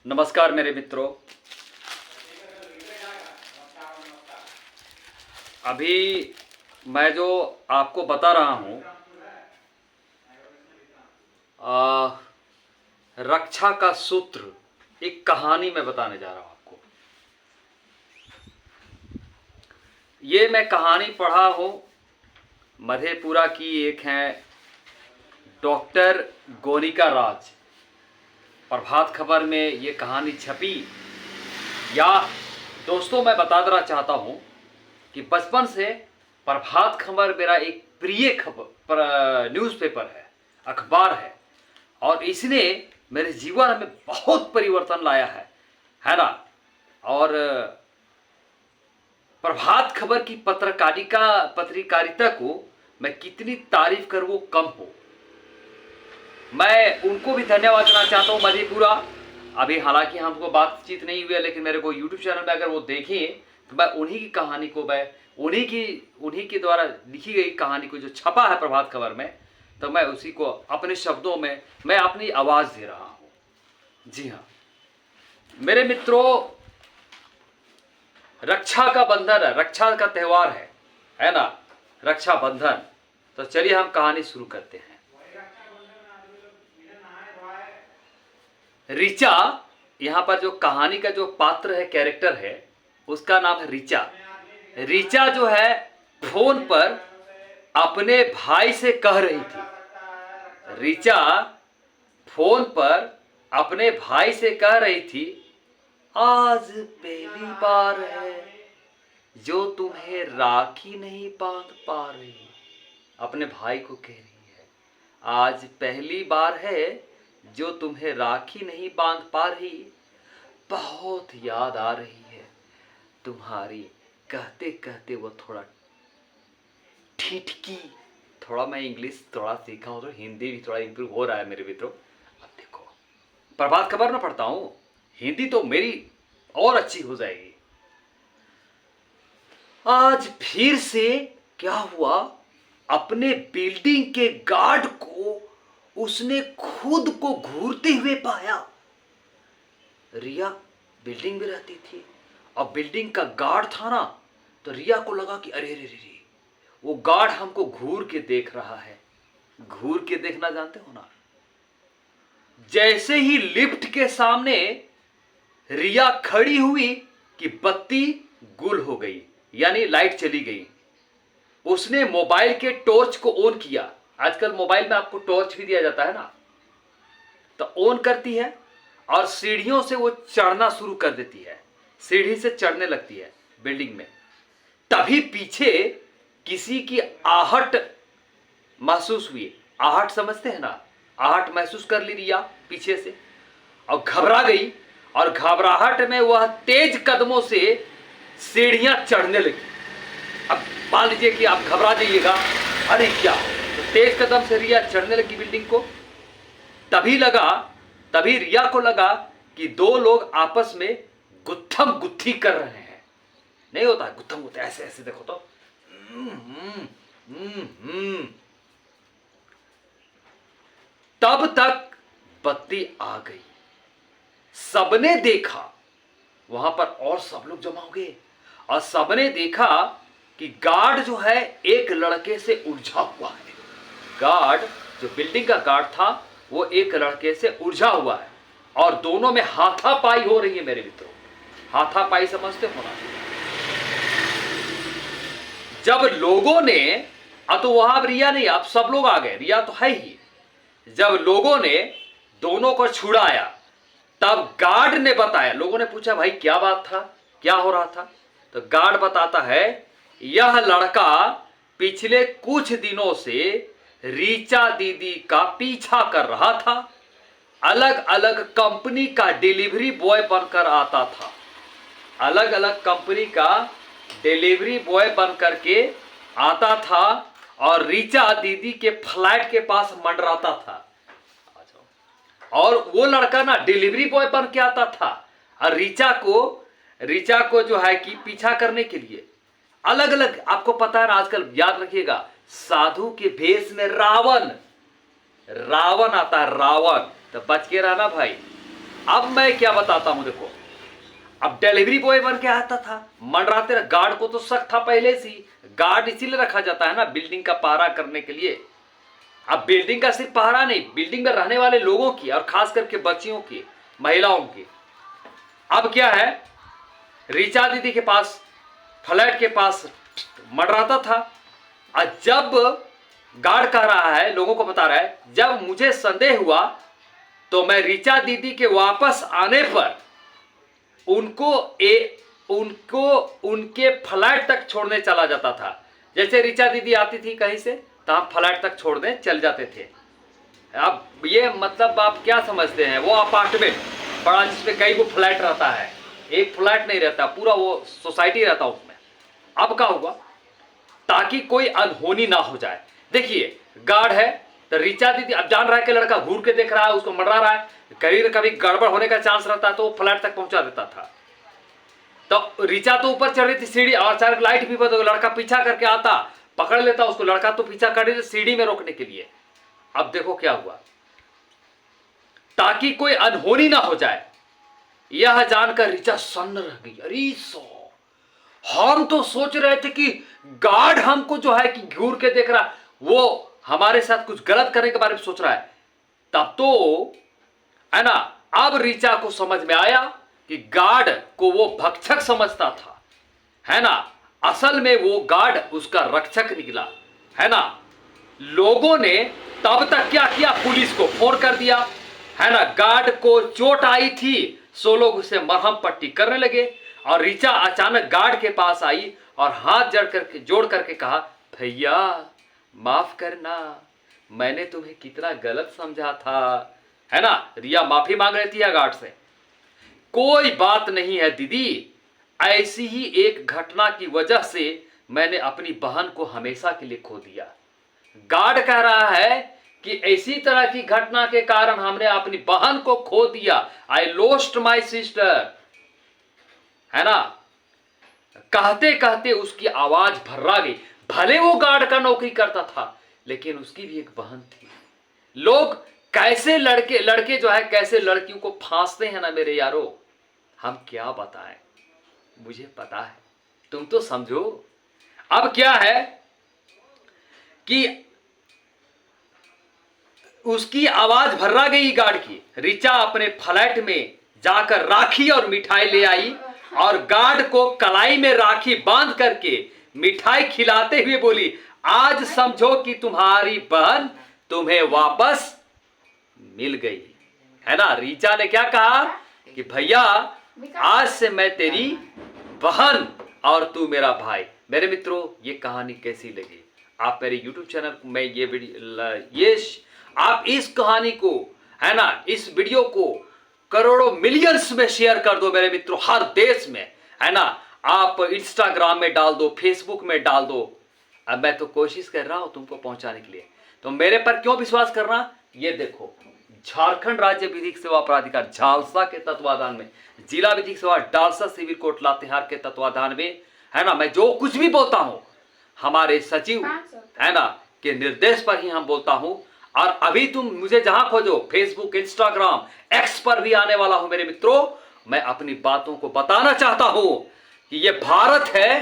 नमस्कार मेरे मित्रों। अभी मैं जो आपको बता रहा हूँ रक्षा का सूत्र, एक कहानी मैं बताने जा रहा हूँ आपको। ये मैं कहानी पढ़ा हूँ मधेपुरा की, एक है डॉक्टर गोनिका राज। प्रभात खबर में ये कहानी छपी। या दोस्तों, मैं बता देना चाहता हूँ कि बचपन से प्रभात खबर मेरा एक प्रिय खबर न्यूज़पेपर है, अखबार है, और इसने मेरे जीवन में बहुत परिवर्तन लाया है ना। और प्रभात खबर की पत्रकारिता को मैं कितनी तारीफ करूँ वो कम हो। मैं उनको भी धन्यवाद देना चाहता हूँ, मधेपुरा। अभी हालांकि हमको बातचीत नहीं हुई है, लेकिन मेरे को यूट्यूब चैनल में अगर वो देखें तो मैं उन्हीं की कहानी को, मैं उन्हीं के द्वारा लिखी गई कहानी को जो छपा है प्रभात खबर में, तो मैं उसी को अपने शब्दों में मैं अपनी आवाज़ दे रहा हूँ। जी हाँ मेरे मित्रों, रक्षा का बंधन है, रक्षा का त्यौहार है ना, रक्षाबंधन। तो चलिए हम कहानी शुरू करते हैं। ऋचा, यहाँ पर जो कहानी का जो पात्र है, कैरेक्टर है, उसका नाम है ऋचा। ऋचा जो है फोन पर अपने भाई से कह रही थी, ऋचा फोन पर अपने भाई से कह रही थी, आज पहली बार है जो तुम्हें राखी नहीं बांध पा रही। अपने भाई को कह रही है, आज पहली बार है जो तुम्हें राखी नहीं बांध पा रही, बहुत याद आ रही है तुम्हारी। कहते कहते वो थोड़ा ठिठकी। थोड़ा मैं इंग्लिश थोड़ा सीखा हूँ तो हिंदी भी थोड़ा इम्प्रूव हो रहा है मेरे मित्रों। अब देखो, प्रभात खबर में पढ़ता हूँ, हिंदी तो मेरी और अच्छी हो जाएगी। आज फिर से क्या हुआ, अपने बिल्डिंग के गार्ड को उसने खुद को घूरते हुए पाया। रिया बिल्डिंग में रहती थी और बिल्डिंग का गार्ड था ना, तो रिया को लगा कि अरे रे रे, वो गार्ड हमको घूर के देख रहा है। घूर के देखना जानते हो ना। जैसे ही लिफ्ट के सामने रिया खड़ी हुई कि बत्ती गुल हो गई, यानी लाइट चली गई। उसने मोबाइल के टॉर्च को ऑन किया। आजकल मोबाइल में आपको टॉर्च भी दिया जाता है ना, तो ऑन करती है और सीढ़ियों से वो चढ़ना शुरू कर देती है। सीढ़ी से चढ़ने लगती है बिल्डिंग में। तभी पीछे किसी की आहट महसूस हुई। आहट समझते हैं ना, आहट महसूस कर ली रिया पीछे से और घबरा गई, और घबराहट में वह तेज कदमों से सीढ़ियां चढ़ने लगी। अब मान लीजिए कि आप घबरा जाइएगा, अरे क्या, तो तेज कदम से रिया चढ़ने लगी बिल्डिंग को। तभी रिया को लगा कि दो लोग आपस में गुत्थम गुत्थी कर रहे हैं। नहीं होता गुत्थम गुत्थी, ऐसे ऐसे देखो तो। तब तक बत्ती आ गई। सबने देखा, वहां पर और सब लोग जमा हो गए, और सबने देखा कि गार्ड जो है एक लड़के से उलझा हुआ है। गार्ड, जो बिल्डिंग का गार्ड था, वो एक लड़के से उलझा हुआ है, और दोनों में हाथापाई हो रही है मेरे मित्रों। हाथापाई समझते हो ना। जब लोगों ने, तो वहां रिया नहीं, अब सब लोग आ गए, रिया तो है ही। जब लोगों ने दोनों को छुड़ाया, तब गार्ड ने बताया। लोगों ने पूछा, भाई क्या बात था, क्या हो रहा था? तो गार्ड बताता है, यह लड़का पिछले कुछ दिनों से ऋचा दीदी का पीछा कर रहा था। अलग अलग कंपनी का डिलीवरी बॉय बनकर आता था। अलग अलग कंपनी का डिलीवरी बॉय बनकर के आता था, और ऋचा दीदी के फ्लैट के पास मंडराता था। और वो लड़का ना डिलीवरी बॉय बन के आता था, और ऋचा को जो है कि पीछा करने के लिए अलग अलग, आपको पता है ना, आजकल याद रखिएगा, साधु के भेष में रावण आता है, रावण। तो बच के रहना भाई, अब मैं क्या बताता हूं, देखो अब डिलीवरी बॉय बन के आता था, मंडराते रहा। गार्ड को तो शक था पहले से ही, गार्ड इसीलिए रखा जाता है ना बिल्डिंग का पहरा करने के लिए। अब बिल्डिंग का सिर्फ पहरा नहीं, बिल्डिंग में रहने वाले लोगों की और खास करके बच्चियों की, महिलाओं की। अब क्या है, ऋचा दीदी के पास फ्लैट के पास मंडराता था। और जब गार्ड कह रहा है, लोगों को बता रहा है, जब मुझे संदेह हुआ तो मैं ऋचा दीदी के वापस आने पर उनको उनके फ्लैट तक छोड़ने चला जाता था। जैसे ऋचा दीदी आती थी कहीं से तो हम फ्लैट तक छोड़ने चल जाते थे। अब ये मतलब आप क्या समझते हैं, वो अपार्टमेंट बड़ा जिसमें कई को फ्लैट रहता है, एक फ्लैट नहीं रहता, पूरा वो सोसाइटी रहता उसमें। अब क्या हुआ, ताकि कोई अनहोनी ना हो जाए। देखिए गार्ड है तो ऋचा दीदी अब जान रहा है कि लड़का घूर के देख रहा है, उसको मंडरा रहा है, कभी न कभी गड़बड़ होने का चांस रहता है, तो वो फ्लैट तक पहुंचा देता था। तो ऋचा तो ऊपर चढ़ रही थी सीढ़ी, और अचानक लाइट भी बंद हो, लड़का पीछा करके आता, पकड़ लेता उसको, लड़का तो पीछा कर रही सीढ़ी में रोकने के लिए। अब देखो क्या हुआ, ताकि कोई अनहोनी ना हो जाए, यह जानकर ऋचा सन्न रह गई। अरे हम तो सोच रहे थे कि गार्ड हमको जो है कि घूर के देख रहा, वो हमारे साथ कुछ गलत करने के बारे में सोच रहा है। तब तो है ना, अब ऋचा को समझ में आया कि गार्ड को वो भक्षक समझता था, है ना, असल में वो गार्ड उसका रक्षक निकला, है ना। लोगों ने तब तक क्या किया, पुलिस को फोन कर दिया, है ना। गार्ड को चोट आई थी, सो लोग उसे मरहम पट्टी करने लगे। और ऋचा अचानक गार्ड के पास आई और हाथ जोड़ करके कहा, भैया माफ करना, मैंने तुम्हें कितना गलत समझा था, है ना। रिया माफी मांग रही थी गार्ड से। कोई बात नहीं है दीदी, ऐसी ही एक घटना की वजह से मैंने अपनी बहन को हमेशा के लिए खो दिया। गार्ड कह रहा है कि इसी तरह की घटना के कारण हमने अपनी बहन को खो दिया। आई लोस्ट माई सिस्टर, है ना। कहते कहते उसकी आवाज भर्रा गई। भले वो गार्ड का नौकरी करता था, लेकिन उसकी भी एक बहन थी। लोग कैसे लड़के जो है कैसे लड़कियों को फांसते हैं ना मेरे यारो, हम क्या बताएं, मुझे पता है, तुम तो समझो। अब क्या है कि उसकी आवाज भर्रा गई गार्ड की। ऋचा अपने फ्लैट में जाकर राखी और मिठाई ले आई और गार्ड को कलाई में राखी बांध करके मिठाई खिलाते हुए बोली, आज समझो कि तुम्हारी बहन तुम्हें वापस मिल गई, है ना। ऋचा ने क्या कहा कि भैया आज से मैं तेरी बहन और तू मेरा भाई। मेरे मित्रों, ये कहानी कैसी लगी? आप मेरे YouTube चैनल में आप इस कहानी को, है ना, इस वीडियो को करोड़ों मिलियंस में शेयर कर दो मेरे मित्रों, हर देश में, है ना। आप इंस्टाग्राम में डाल दो, फेसबुक में डाल दो। अब मैं तो कोशिश कर रहा हूं तुमको पहुंचाने के लिए, तो मेरे पर क्यों विश्वास करना। ये देखो, झारखंड राज्य विधिक सेवा प्राधिकार झालसा के तत्वाधान में, जिला विधिक सेवा डालसा सिविल कोर्ट लातेहार के तत्वाधान में, है ना, मैं जो कुछ भी बोलता हूं हमारे सचिव, है ना, के निर्देश पर ही हम बोलता हूं। और अभी तुम मुझे जहां खोजो, फेसबुक, इंस्टाग्राम, एक्स पर भी आने वाला हूं मेरे मित्रों। मैं अपनी बातों को बताना चाहता हूं कि ये भारत है,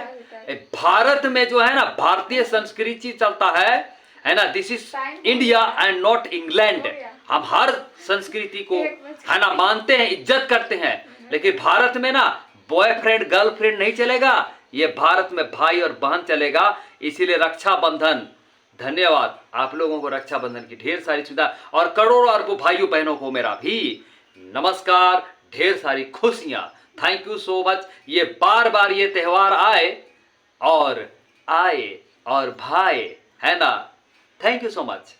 भारत में जो है ना भारतीय संस्कृति चलता है ना। This is India and not England. हम हर संस्कृति को, है ना, मानते हैं, इज्जत करते हैं, लेकिन भारत में ना बॉयफ्रेंड गर्लफ्रेंड नहीं चलेगा, ये भारत में भाई और बहन चलेगा। इसीलिए रक्षाबंधन, धन्यवाद आप लोगों को, रक्षाबंधन की ढेर सारी सुविधा, और करोड़ों अरबों भाइयों बहनों को मेरा भी नमस्कार, ढेर सारी खुशियां। Thank you so much. ये बार बार ये त्योहार आए और भाई, है ना। Thank you so much.